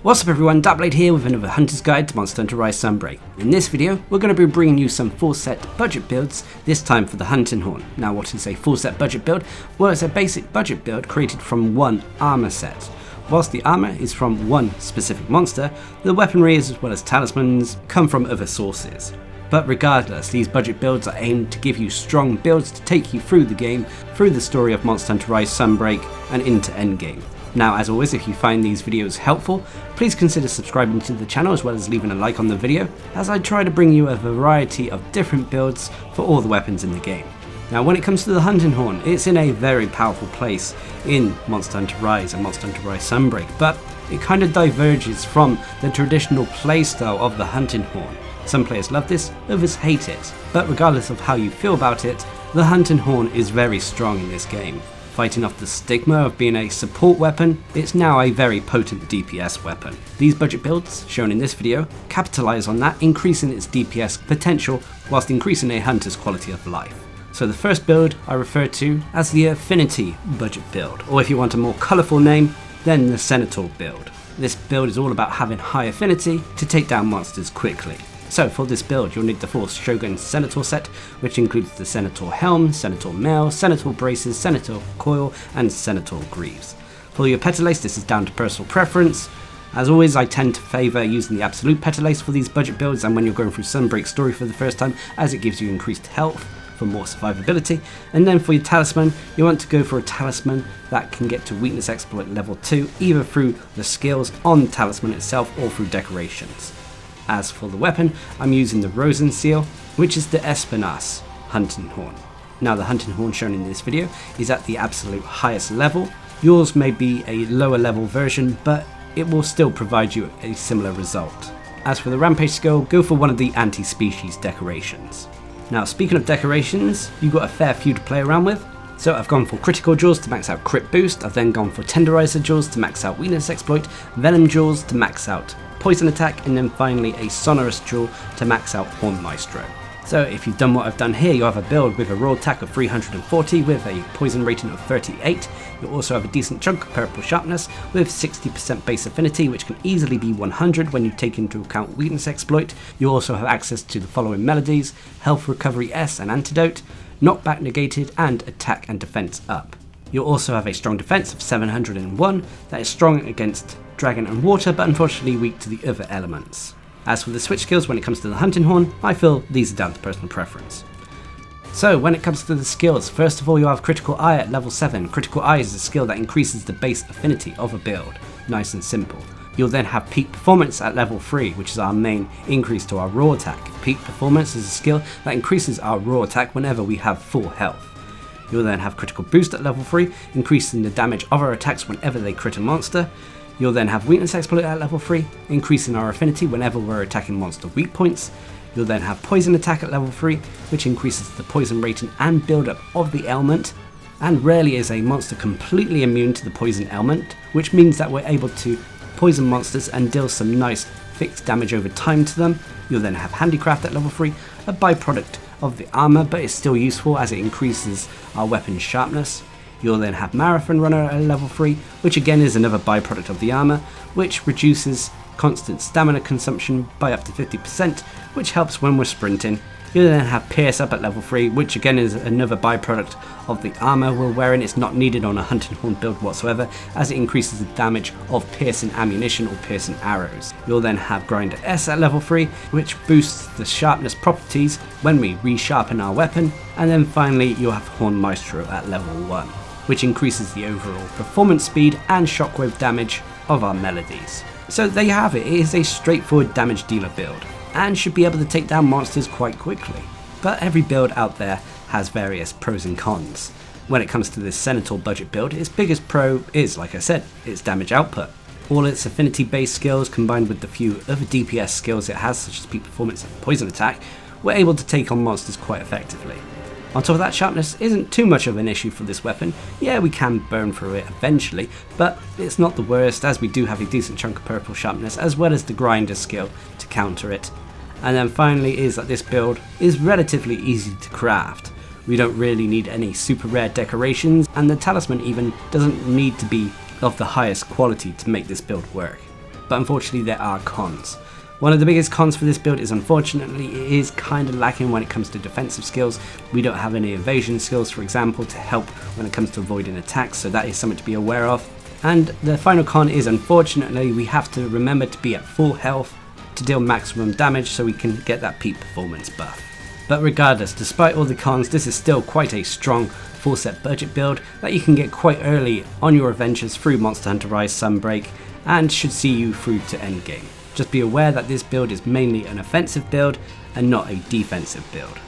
What's up everyone, Darcblade here with another Hunter's Guide to Monster Hunter Rise Sunbreak. In this video, we're going to be bringing you some full set budget builds, this time for the Hunting Horn. Now what is a full set budget build? Well, it's a basic budget build created from one armor set. Whilst the armor is from one specific monster, the weaponry as well as talismans come from other sources. But regardless, these budget builds are aimed to give you strong builds to take you through the game, through the story of Monster Hunter Rise Sunbreak and into endgame. Now as always, if you find these videos helpful, please consider subscribing to the channel as well as leaving a like on the video, as I try to bring you a variety of different builds for all the weapons in the game. Now when it comes to the Hunting Horn, it's in a very powerful place in Monster Hunter Rise and Monster Hunter Rise Sunbreak, but it kind of diverges from the traditional playstyle of the Hunting Horn. Some players love this, others hate it, but regardless of how you feel about it, the Hunting Horn is very strong in this game. Fighting off the stigma of being a support weapon, it's now a very potent DPS weapon. These budget builds, shown in this video, capitalise on that, increasing its DPS potential whilst increasing a hunter's quality of life. So the first build I refer to as the Affinity budget build, or if you want a more colourful name, then the Senator build. This build is all about having high affinity to take down monsters quickly. So for this build you'll need the full Shogun Senator set, which includes the Senator Helm, Senator Mail, Senator Braces, Senator Coil and Senator Greaves. For your Petalace, this is down to personal preference. As always, I tend to favour using the Absolute Petalace for these budget builds and when you're going through Sunbreak story for the first time, as it gives you increased health for more survivability. And then for your Talisman, you want to go for a Talisman that can get to Weakness Exploit level 2, either through the skills on the Talisman itself or through decorations. As for the weapon, I'm using the Rosen Seal, which is the Espinas Hunting Horn. Now the Hunting Horn shown in this video is at the absolute highest level. Yours may be a lower level version, but it will still provide you a similar result. As for the Rampage skill, go for one of the anti-species decorations. Now speaking of decorations, you've got a fair few to play around with. So I've gone for Critical Jaws to max out Crit Boost, I've then gone for Tenderizer Jaws to max out Weakness Exploit, Venom Jaws to max out Poison Attack, and then finally a Sonorous Jaw to max out Horn Maestro. So if you've done what I've done here, you'll have a build with a raw attack of 340 with a poison rating of 38. You'll also have a decent chunk of purple sharpness with 60% base affinity, which can easily be 100 when you take into account Weakness Exploit. You also have access to the following melodies: Health Recovery S and Antidote, Knockback Negated, and Attack and Defense Up. You'll also have a strong defense of 701 that is strong against Dragon and Water, but unfortunately weak to the other elements. As for the switch skills when it comes to the Hunting Horn, I feel these are down to personal preference. So when it comes to the skills, first of all you have Critical Eye at level 7. Critical Eye is a skill that increases the base affinity of a build, nice and simple. You'll then have Peak Performance at level 3, which is our main increase to our raw attack. Peak Performance is a skill that increases our raw attack whenever we have full health. You'll then have Critical Boost at level 3, increasing the damage of our attacks whenever they crit a monster. You'll then have Weakness Exploit at level 3, increasing our affinity whenever we're attacking monster weak points. You'll then have Poison Attack at level 3, which increases the poison rating and build-up of the ailment. And rarely is a monster completely immune to the poison ailment, which means that we're able to poison monsters and deal some nice fixed damage over time to them. You'll then have Handicraft at level 3, a byproduct of the armor, but it's still useful as it increases our weapon's sharpness. You'll then have Marathon Runner at level 3, which again is another byproduct of the armor, which reduces constant stamina consumption by up to 50%, which helps when we're sprinting. You'll then have Pierce Up at level 3, which again is another byproduct of the armor we're wearing. It's not needed on a Hunting Horn build whatsoever, as it increases the damage of piercing ammunition or piercing arrows. You'll then have Grinder S at level 3, which boosts the sharpness properties when we resharpen our weapon. And then finally you'll have Horn Maestro at level 1, which increases the overall performance speed and shockwave damage of our melodies. So there you have it, it is a straightforward damage dealer build, and should be able to take down monsters quite quickly. But every build out there has various pros and cons. When it comes to this Senator budget build, its biggest pro is, like I said, its damage output. All its affinity based skills combined with the few other DPS skills it has, such as Peak Performance and Poison Attack, were able to take on monsters quite effectively. On top of that, sharpness isn't too much of an issue for this weapon. Yeah, we can burn through it eventually, but it's not the worst, as we do have a decent chunk of purple sharpness as well as the grinder skill to counter it. And then finally is that this build is relatively easy to craft. We don't really need any super rare decorations, and the talisman even doesn't need to be of the highest quality to make this build work. but unfortunately there are cons. One of the biggest cons for this build is unfortunately it is kind of lacking when it comes to defensive skills. We don't have any evasion skills, for example, to help when it comes to avoiding attacks, so that is something to be aware of. And the final con is unfortunately we have to remember to be at full health to deal maximum damage so we can get that peak performance buff. But regardless, despite all the cons, this is still quite a strong full set budget build that you can get quite early on your adventures through Monster Hunter Rise Sunbreak and should see you through to endgame. Just be aware that this build is mainly an offensive build and not a defensive build.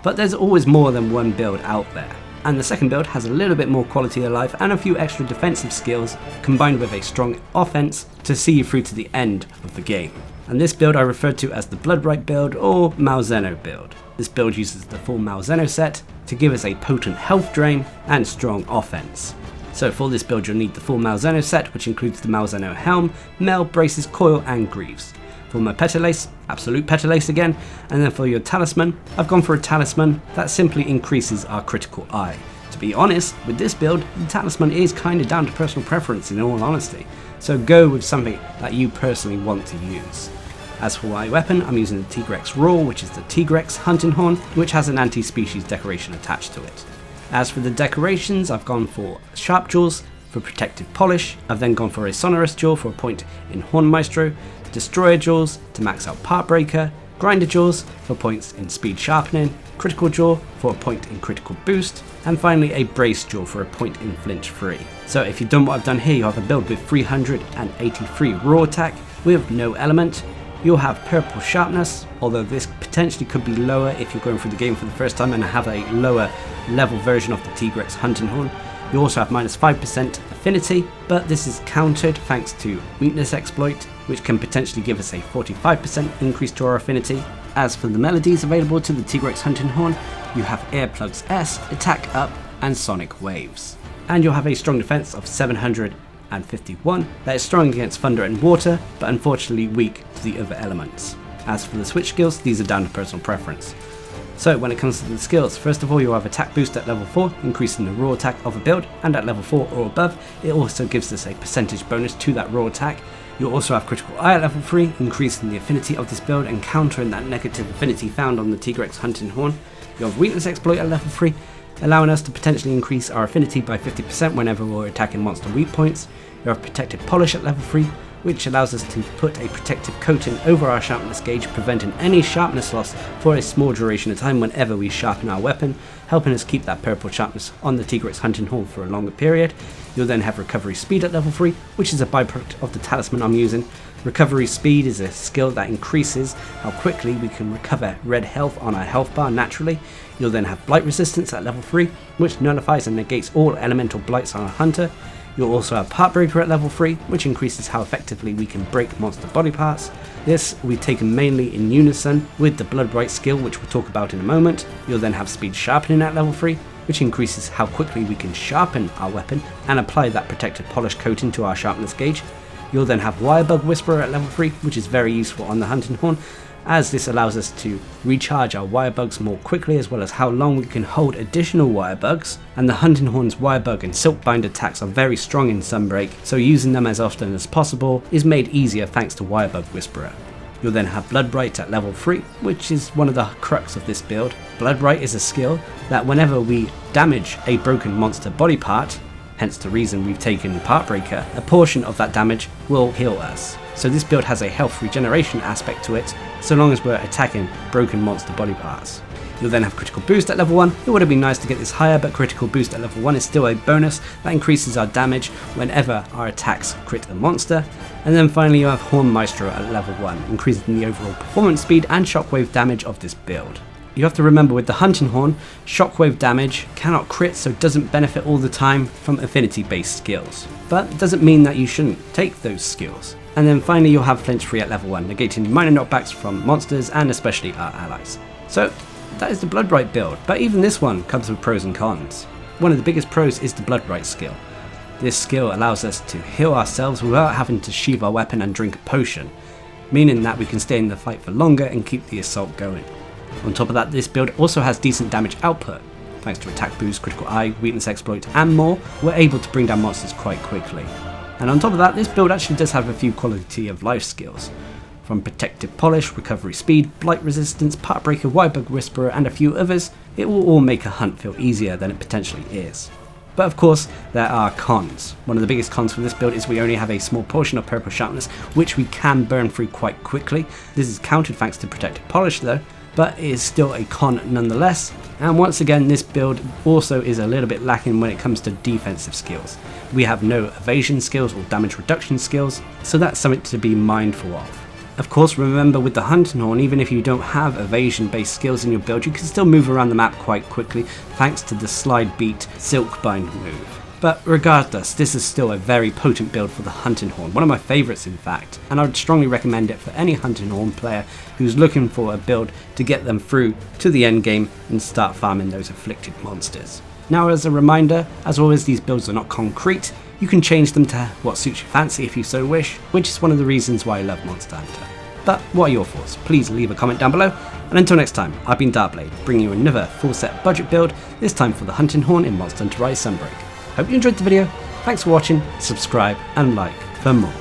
But there's always more than one build out there, and the second build has a little bit more quality of life and a few extra defensive skills combined with a strong offense to see you through to the end of the game. And this build I refer to as the Bloodbright build or Mao Zeno build. This build uses the full Mao Zeno set to give us a potent health drain and strong offense. So for this build you'll need the full Mao Zeno set, which includes the Mao Zeno helm, mail, braces, coil and greaves. For my petalace, absolute petalace again, and then for your talisman, I've gone for a talisman that simply increases our critical eye. To be honest, with this build, the talisman is kinda down to personal preference in all honesty, so go with something that you personally want to use. As for my weapon, I'm using the Tigrex Roar, which is the Tigrex hunting horn, which has an anti-species decoration attached to it. As for the decorations, I've gone for sharp jaws for protective polish, I've then gone for a sonorous jaw for a point in Horn Maestro, destroyer jaws to max out part breaker, grinder jaws for points in speed sharpening, critical jaw for a point in critical boost, and finally a brace jaw for a point in flinch free. So if you've done what I've done here, you have a build with 383 raw attack with no element. You'll have purple sharpness, although this potentially could be lower if you're going through the game for the first time and have a lower level version of the Tigrex hunting horn. You also have minus 5% affinity, but this is countered thanks to weakness exploit, which can potentially give us a 45% increase to our affinity. As for the melodies available to the Tigrex hunting horn, you have Earplugs S, Attack Up and Sonic Waves. And you'll have a strong defense of 751 that is strong against thunder and water, but unfortunately weak to the other elements. As for the switch skills, these are down to personal preference. So when it comes to the skills, first of all you have attack boost at level 4, increasing the raw attack of a build, and at level 4 or above, it also gives us a percentage bonus to that raw attack. You'll also have critical eye at level 3, increasing the affinity of this build and countering that negative affinity found on the Tigrex hunting horn. You have weakness exploit at level 3, allowing us to potentially increase our affinity by 50% whenever we're attacking monster weak points. You have protective polish at level 3, which allows us to put a protective coating over our sharpness gauge, preventing any sharpness loss for a small duration of time whenever we sharpen our weapon, helping us keep that purple sharpness on the Tigrex hunting horn for a longer period. You'll then have recovery speed at level 3, which is a byproduct of the talisman I'm using. Recovery speed is a skill that increases how quickly we can recover red health on our health bar naturally. You'll then have blight resistance at level 3, which nullifies and negates all elemental blights on a hunter. You'll also have Part Breaker at level 3, which increases how effectively we can break monster body parts. This will be taken mainly in unison with the Bloodbright skill, which we'll talk about in a moment. You'll then have Speed Sharpening at level 3, which increases how quickly we can sharpen our weapon and apply that protective polish coating to our sharpness gauge. You'll then have Wirebug Whisperer at level 3, which is very useful on the hunting horn, as this allows us to recharge our wirebugs more quickly, as well as how long we can hold additional wirebugs. And the hunting horn's wirebug and silkbind attacks are very strong in Sunbreak, so using them as often as possible is made easier thanks to Wirebug Whisperer. You'll then have Bloodbright at level 3, which is one of the crux of this build. Bloodbright is a skill that whenever we damage a broken monster body part, hence the reason we've taken Part Breaker, a portion of that damage will heal us. So this build has a health regeneration aspect to it, so long as we're attacking broken monster body parts. You'll then have critical boost at level 1. It would have been nice to get this higher, but critical boost at level 1 is still a bonus that increases our damage whenever our attacks crit a monster. And then finally you have Horn Maestro at level 1, increasing the overall performance speed and shockwave damage of this build. You have to remember with the hunting horn, shockwave damage cannot crit, so doesn't benefit all the time from affinity based skills. But it doesn't mean that you shouldn't take those skills. And then finally you'll have flinch free at level 1, negating minor knockbacks from monsters and especially our allies. So that is the Bloodbright build, but even this one comes with pros and cons. One of the biggest pros is the Bloodbright skill. This skill allows us to heal ourselves without having to sheath our weapon and drink a potion, meaning that we can stay in the fight for longer and keep the assault going. On top of that, this build also has decent damage output. Thanks to attack boost, critical eye, weakness exploit and more, we're able to bring down monsters quite quickly. And on top of that, this build actually does have a few quality of life skills. From Protective Polish, Recovery Speed, Blight Resistance, Partbreaker, Widebug Whisperer and a few others, it will all make a hunt feel easier than it potentially is. But of course, there are cons. One of the biggest cons for this build is we only have a small portion of purple sharpness, which we can burn through quite quickly. This is countered thanks to Protective Polish though, but it is still a con nonetheless. And once again, this build also is a little bit lacking when it comes to defensive skills. We have no evasion skills or damage reduction skills, so that's something to be mindful of. Of course, remember with the Hunting Horn, even if you don't have evasion based skills in your build, you can still move around the map quite quickly thanks to the Slide Beat Silkbind move. But regardless, this is still a very potent build for the Hunting Horn, one of my favourites in fact, and I would strongly recommend it for any Hunting Horn player who's looking for a build to get them through to the end game and start farming those afflicted monsters. Now as a reminder, as always these builds are not concrete, you can change them to what suits your fancy if you so wish, which is one of the reasons why I love Monster Hunter. But what are your thoughts? Please leave a comment down below, and until next time, I've been Darcblade, bringing you another full set budget build, this time for the Hunting Horn in Monster Hunter Rise Sunbreak. Hope you enjoyed the video, thanks for watching, subscribe and like for more.